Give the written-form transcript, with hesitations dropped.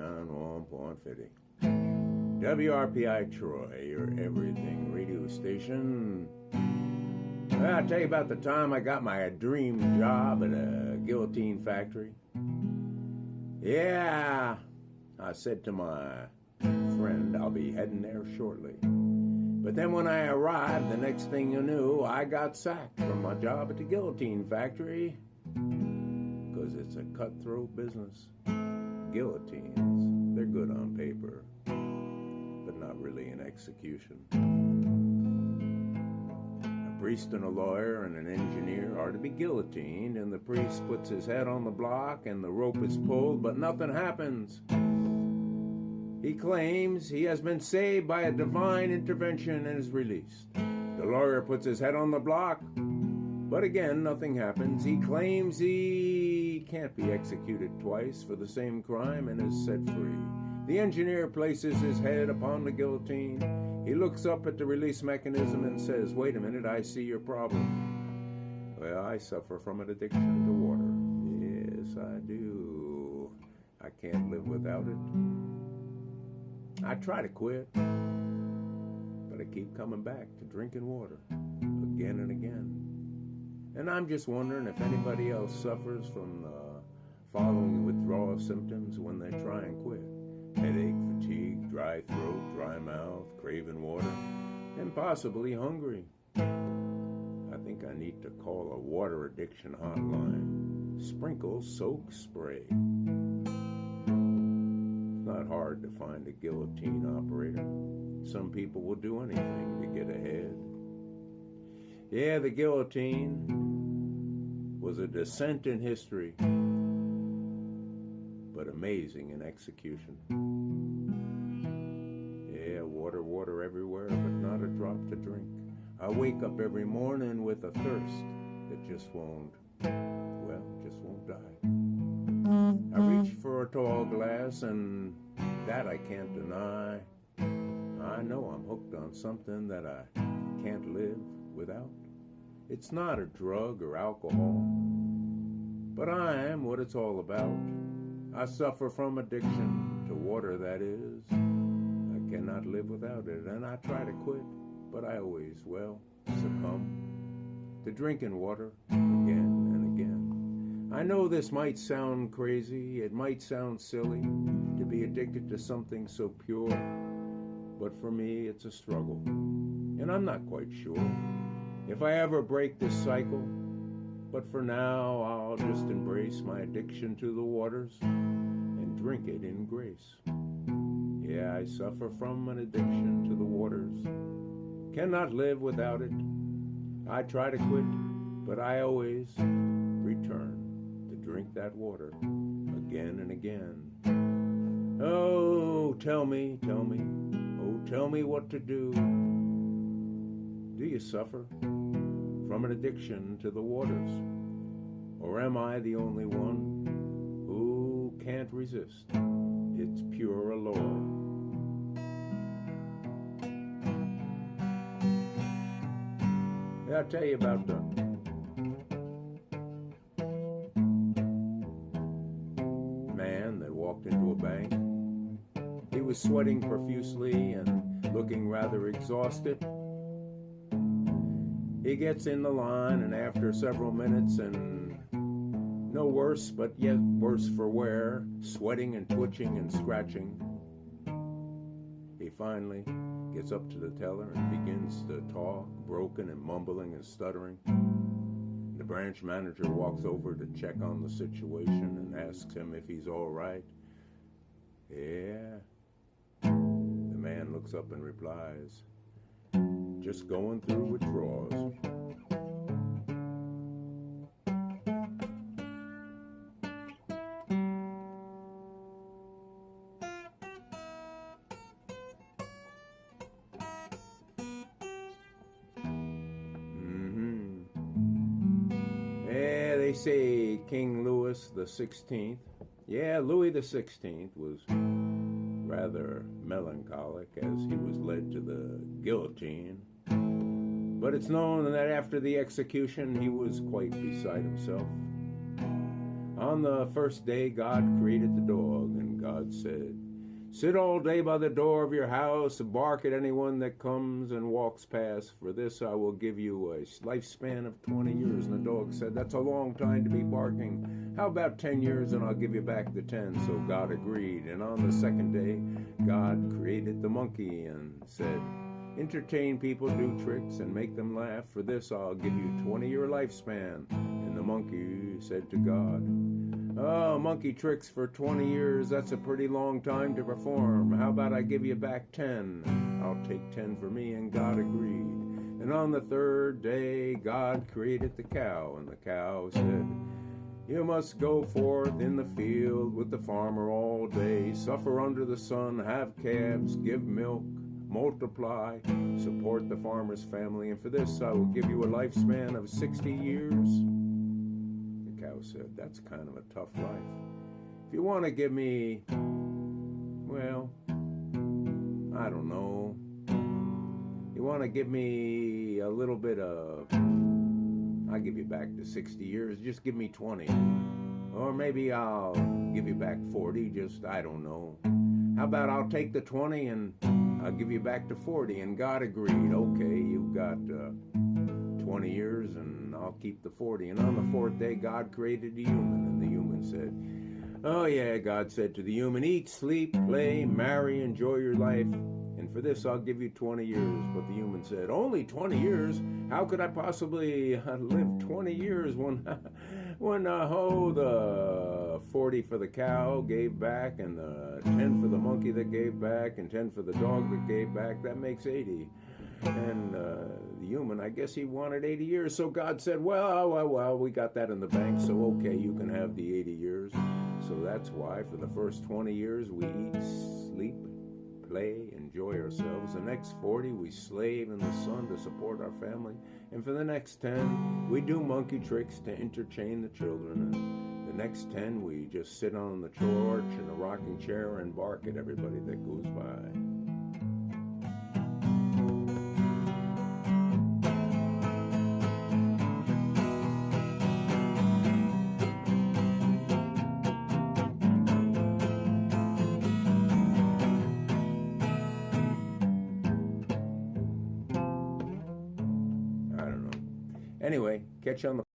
on 1.50. WRPI Troy, your everything radio station. Well, I'll tell you about the time I got my dream job at a guillotine factory. Yeah, I said to my friend, I'll be heading there shortly. But then when I arrived, the next thing you knew, I got sacked from my job at the guillotine factory. Because it's a cutthroat business. Guillotines, they're good on paper, but not really in execution. A priest and a lawyer and an engineer are to be guillotined, and the priest puts his head on the block and the rope is pulled, but nothing happens. He claims he has been saved by a divine intervention and is released. The lawyer puts his head on the block, but again, nothing happens. He claims he can't be executed twice for the same crime and is set free. The engineer places his head upon the guillotine. He looks up at the release mechanism and says, "Wait a minute, I see your problem." Well, I suffer from an addiction to water. Yes, I do. I can't live without it. I try to quit, but I keep coming back to drinking water again and again. And I'm just wondering if anybody else suffers from the following withdrawal symptoms when they try and quit. Headache, fatigue, dry throat, dry mouth, craving water, and possibly hungry. I think I need to call a water addiction hotline. Sprinkle, soak, spray. It's not hard to find a guillotine operator. Some people will do anything to get ahead. Yeah, the guillotine was a descent in history, but amazing in execution. Yeah, water everywhere, but not a drop to drink. I wake up every morning with a thirst that just won't die. I reach for a tall glass, and that I can't deny. I know I'm hooked on something that I can't live without. It's not a drug or alcohol, but I am what it's all about. I suffer from addiction to water, that is. I cannot live without it, and I try to quit, but I always, succumb to drinking water again and again. I know this might sound crazy, it might sound silly to be addicted to something so pure, but for me it's a struggle, and I'm not quite sure if I ever break this cycle, but for now I'll just embrace my addiction to the waters and drink it in grace. Yeah, I suffer from an addiction to the waters, cannot live without it. I try to quit, but I always return to drink that water again and again. Oh, tell me, oh, tell me what to do. Do you suffer from an addiction to the waters? Or am I the only one who can't resist its pure allure? Yeah, I'll tell you about the man that walked into a bank. He was sweating profusely and looking rather exhausted. He gets in the line, and after several minutes and no worse, but yet worse for wear, sweating and twitching and scratching, he finally gets up to the teller and begins to talk, broken and mumbling and stuttering. The branch manager walks over to check on the situation and asks him if he's all right. Yeah. The man looks up and replies, "Just going through withdrawals." Yeah, they say King Louis the 16th. Yeah, Louis the 16th was rather melancholic as he was led to the guillotine. But it's known that after the execution, he was quite beside himself. On the first day, God created the dog, and God said, sit all day by the door of your house and bark at anyone that comes and walks past. For this I will give you a lifespan of 20 years. And the dog said, that's a long time to be barking. How about 10 years and I'll give you back the 10? So God agreed. And on the second day, God created the monkey and said, entertain people, do tricks, and make them laugh. For this I'll give you 20-year lifespan. And the monkey said to God, oh, monkey tricks for 20 years, that's a pretty long time to perform. How about I give you back 10? I'll take 10 for me, and God agreed. And on the third day, God created the cow, and the cow said, you must go forth in the field with the farmer all day, suffer under the sun, have calves, give milk, multiply, support the farmer's family, and for this I will give you a lifespan of 60 years. The cow said, that's kind of a tough life. If you want to give me, well, I don't know, you want to give me a little bit of, I'll give you back to 60 years, just give me 20. Or maybe I'll give you back 40, just, I don't know. How about I'll take the 20 and I'll give you back to 40, and God agreed. Okay, you've got 20 years, and I'll keep the 40. And on the fourth day, God created the human, and the human said, oh yeah, God said to the human, eat, sleep, play, marry, enjoy your life, and for this I'll give you 20 years. But the human said, only 20 years? How could I possibly live 20 years when the 40 for the cow gave back, and the 10 for the monkey that gave back, and 10 for the dog that gave back, that makes 80. And the human, I guess he wanted 80 years. So God said, well, we got that in the bank, so okay, you can have the 80 years. So that's why for the first 20 years we eat, sleep, play, enjoy ourselves. The next 40 we slave in the sun to support our family. And for the next 10 we do monkey tricks to entertain the children. And the next 10 we just sit on the porch in a rocking chair and bark at everybody that goes by. Anyway, catch you on the